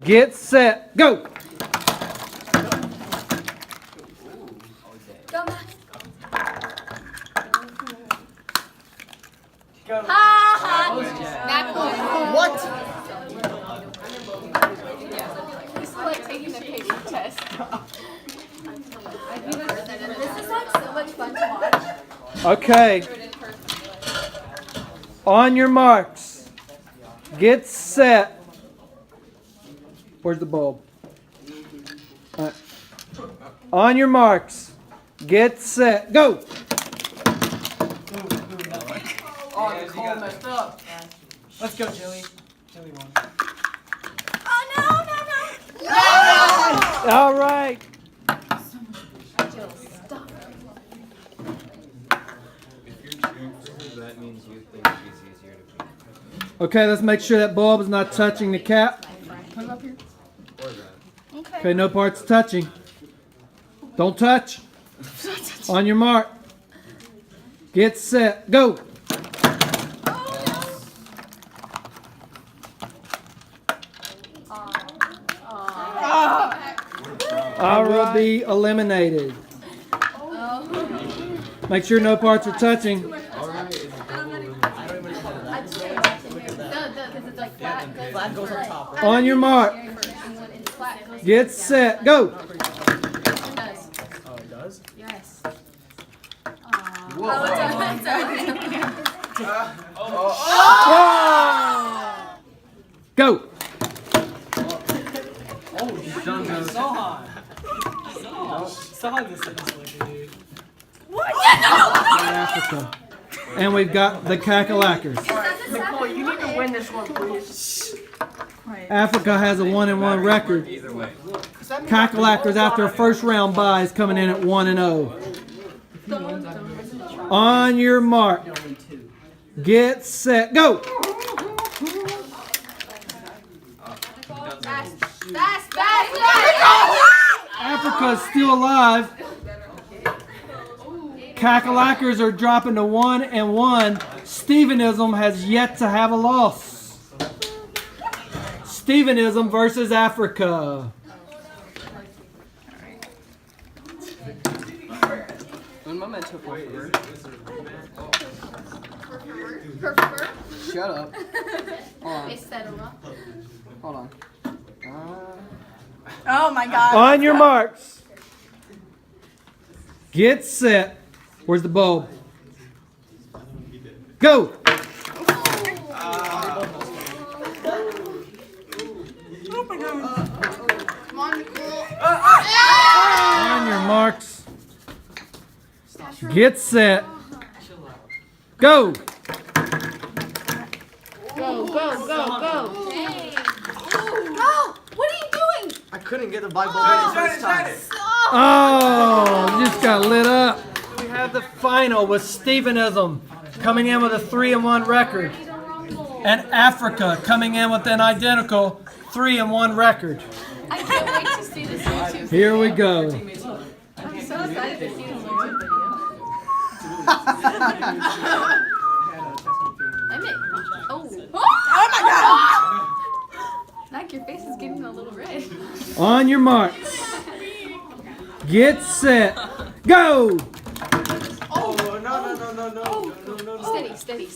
Get set, go! What? It's like taking a paper test. This is like so much fun to watch. Okay. On your marks. Get set. Where's the bulb? On your marks. Get set. Go! Oh, Nicole messed up. Let's go, Joey. Joey won. Oh no, no, no! Yes! All right. Stop. If you're cheering for her, that means you think she's easier to beat. Okay, let's make sure that bulb is not touching the cap. Put it up here. Or that. Okay, no parts touching. Don't touch. On your mark. Get set. Go! I will be eliminated. Make sure no parts are touching. Flag goes on top. On your mark. Get set. Go! Oh, it does? Yes. Go! Sohan. Sohan is this dude. Africa. And we've got the Kakalakers. Nicole, you need to win this one, please. Africa has a 1-1 record. Either way. Kakalakers after a first round bye is coming in at 1-0. On your mark. Get set. Go! Fast. Africa is still alive. Kakalakers are dropping to 1-1. Stevenism has yet to have a loss. Stevenism versus Africa. Un momento, por favor. Perfect. Shut up. Hold Hold on. Oh my God. On your marks. Get set. Where's the bulb? Go! Come on, Nicole. On your marks. Get set. Go! Go. Dang. No! What are you doing? I couldn't get the Bible ready first time. Oh, you just got lit up. We have the final with Stevenism coming in with a 3-1 record. And Africa coming in with an identical 3-1 record. I can't wait to see this YouTube. Here we go. I'm so excited to see this YouTube video. I'm in. Oh my God! Like your face is getting a little red. On your marks. Get set. Go! Oh, no. Steady.